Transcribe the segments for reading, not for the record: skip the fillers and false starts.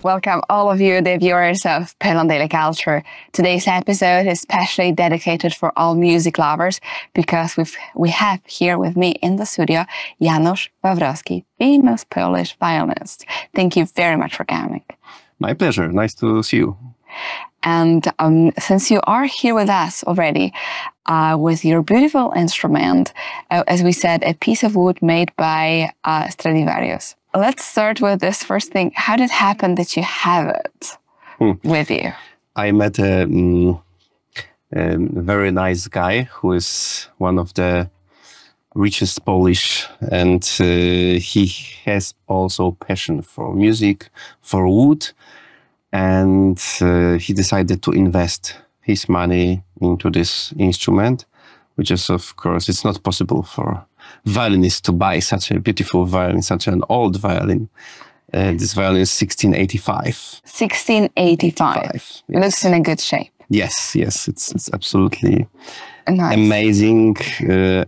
Welcome all of you, the viewers of Poland Daily Culture. Today's episode is especially dedicated for all music lovers because we have here with me in the studio Janusz Wawrowski, famous Polish violinist. Thank you very much for coming. My pleasure. Nice to see you. And since you are here with us already with your beautiful instrument, as we said, a piece of wood made by Stradivarius. Let's start with this first thing. How did it happen that you have it with you? I met a very nice guy who is one of the richest Polish, and he has also passion for music, for wood, and he decided to invest his money into this instrument, which is, of course, it's not possible for violinists to buy such a beautiful violin, such an old violin. This violin is 1685. 1685. Yes. It looks in a good shape. Yes, it's absolutely nice. Amazing,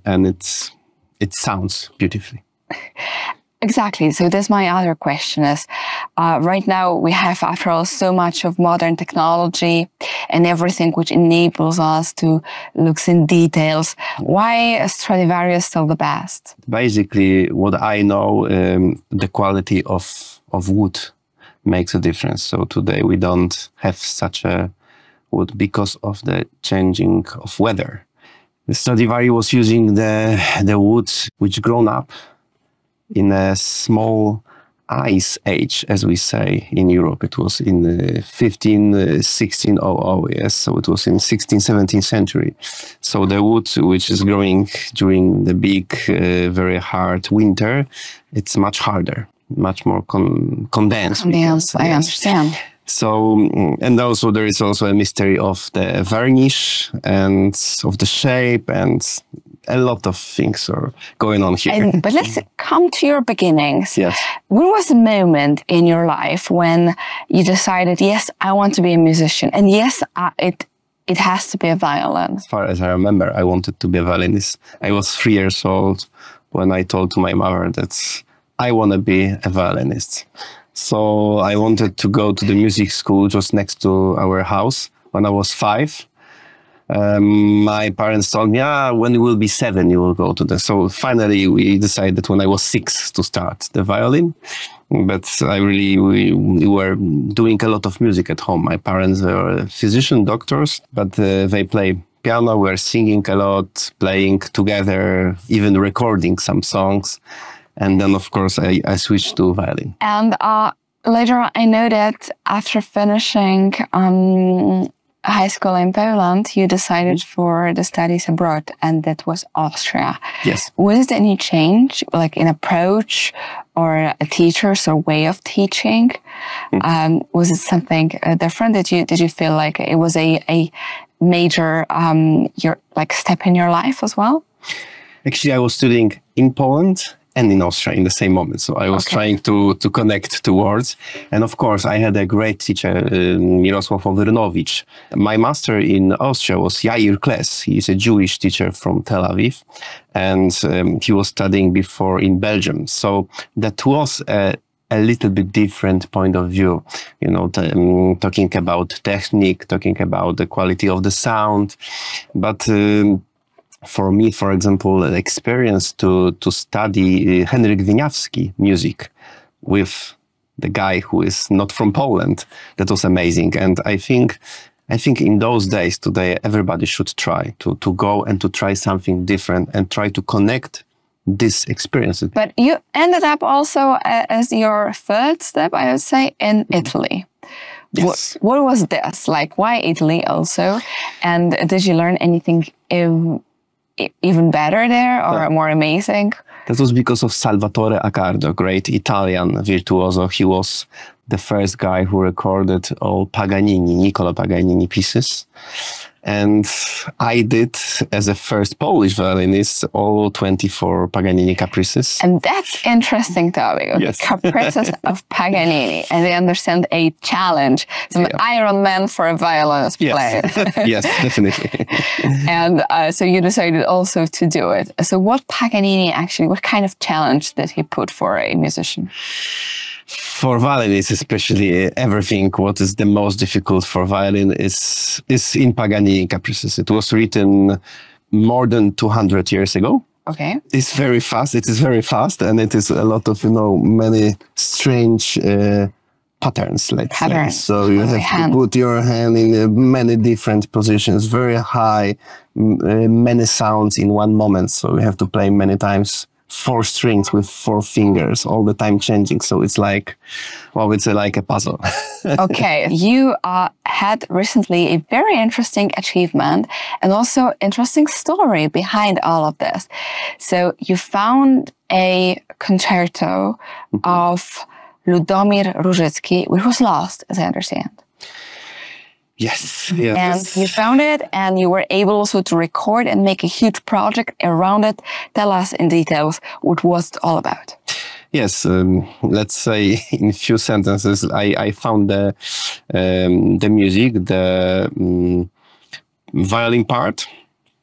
and it sounds beautifully. Exactly. So that's my other question is, right now we have, after all, so much of modern technology and everything which enables us to look in details. Why is Stradivarius still the best? Basically, what I know, the quality of wood makes a difference. So today we don't have such a wood because of the changing of weather. The Stradivari was using the wood which grown up in a small ice age, as we say in Europe. It was in 1600, yes, so it was in 16th, 17th century. So the wood which is growing during the big, very hard winter, it's much harder, much more condensed. Condensed, I understand. So, and also there is also a mystery of the varnish and of the shape, and a lot of things are going on here. But let's come to your beginnings. Yes. What was the moment in your life when you decided, yes, I want to be a musician, and yes, it has to be a violin? As far as I remember, I wanted to be a violinist. I was 3 years old when I told to my mother that I want to be a violinist. So I wanted to go to the music school just next to our house when I was 5. My parents told me, when you will be 7, you will go to this. So finally, we decided when I was 6 to start the violin. But we were doing a lot of music at home. My parents were physicians, doctors, but they play piano. We were singing a lot, playing together, even recording some songs. And then, of course, I switched to violin. And later on, I know that after finishing high school in Poland, you decided for the studies abroad, and that was Austria. Yes. Was there any change, like in approach or teachers or way of teaching? Was it something different? Did you feel like it was a major step in your life as well? Actually, I was studying in Poland and in Austria in the same moment. So I was trying to connect two words. And of course, I had a great teacher, Janusz Wawrowski. My master in Austria was Jair Kles. He is a Jewish teacher from Tel Aviv. And he was studying before in Belgium. So that was a little bit different point of view, you know, talking about technique, talking about the quality of the sound. But for me, for example, the experience to study Henryk Wieniawski music with the guy who is not from Poland, that was amazing. And I think in those days, today, everybody should try to go and to try something different and try to connect this experience. But you ended up also as your third step, I would say, in Italy. Yes. What was this? Like, why Italy also? And did you learn anything even better there or more amazing? That was because of Salvatore Accardo, great Italian virtuoso. He was the first guy who recorded all Niccolo Paganini pieces. And I did, as a first Polish violinist, all 24 Paganini caprices. And that's interesting topic. Yes. Caprices of Paganini. And I understand a challenge. It's an Iron Man for a violinist player. Yes, definitely. And so you decided also to do it. So what Paganini actually, what kind of challenge did he put for a musician? For violinists, especially, everything what is the most difficult for violin is in Paganini caprices. It was written more than 200 years ago. Okay. It's very fast. It is very fast, and it is a lot of many strange patterns. Let's say. So you have to put your hand in many different positions, very high, many sounds in one moment. So you have to play many times. 4 strings with 4 fingers, all the time changing. So it's like, well, it's like a puzzle. Okay, you had recently a very interesting achievement and also interesting story behind all of this. So you found a concerto of Ludomir Różycki, which was lost, as I understand. Yes. And you found it, and you were able also to record and make a huge project around it. Tell us in details what was it all about. Yes, let's say in few sentences, I found the music, the violin part,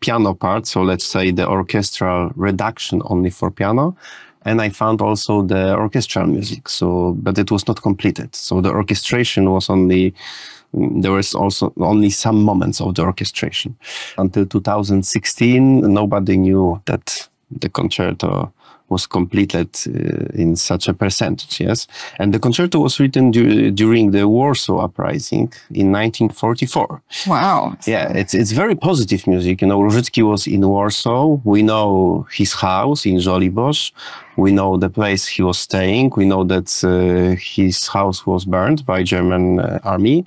piano part, so let's say the orchestral reduction only for piano, and I found also the orchestral music, but it was not completed. So the orchestration was only, there was also only some moments of the orchestration. Until 2016, nobody knew that the concerto was completed in such a percentage, yes? And the concerto was written during the Warsaw Uprising in 1944. Wow. Yeah, it's very positive music. Różycki was in Warsaw. We know his house in Żoliborz. We know the place he was staying. We know that his house was burned by German army.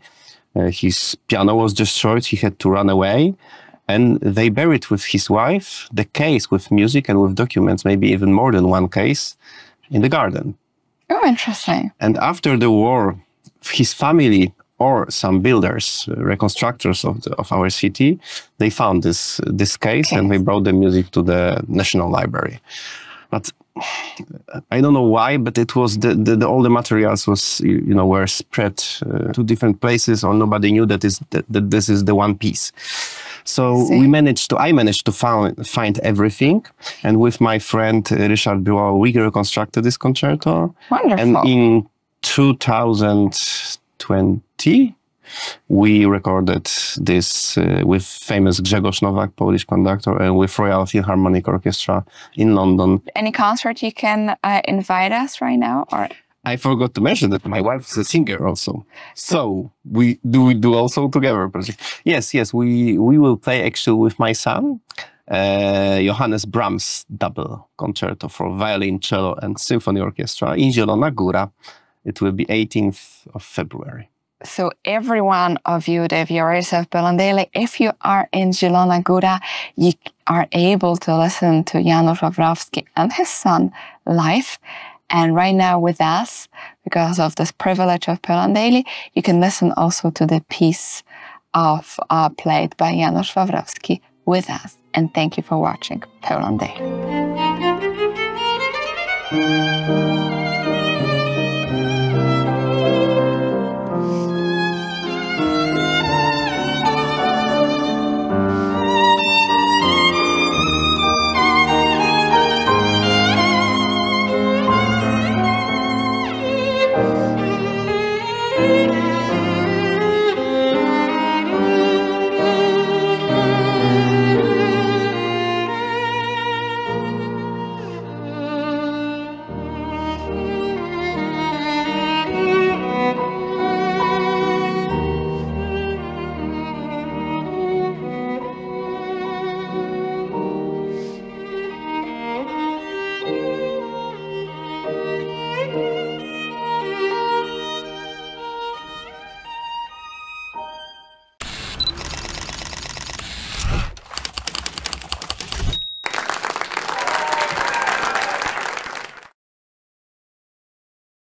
His piano was destroyed. He had to run away. And they buried with his wife the case with music and with documents, maybe even more than one case, in the garden. Oh, interesting. And after the war, his family or some builders, reconstructors of our city, they found this case and they brought the music to the National Library. But I don't know why, but it was all the materials was were spread to different places, or nobody knew that this is the one piece. So I managed to find everything, and with my friend Ryszard Była, we reconstructed this concerto. Wonderful. And in 2020, we recorded this with famous Grzegorz Nowak, Polish conductor, and with Royal Philharmonic Orchestra in London. Any concert you can invite us right now? Or I forgot to mention that my wife is a singer also. So we do also together. Yes, we will play actually with my son, Johannes Brahms double concerto for violin, cello and symphony orchestra in Zielona Góra. It will be 18th of February. So every one of you, the viewers of Poland Daily, if you are in Zielona Góra, you are able to listen to Janusz Wawrowski and his son live. And right now with us, because of this privilege of Poland Daily, you can listen also to the piece of played by Janusz Wawrowski with us. And thank you for watching Poland Daily.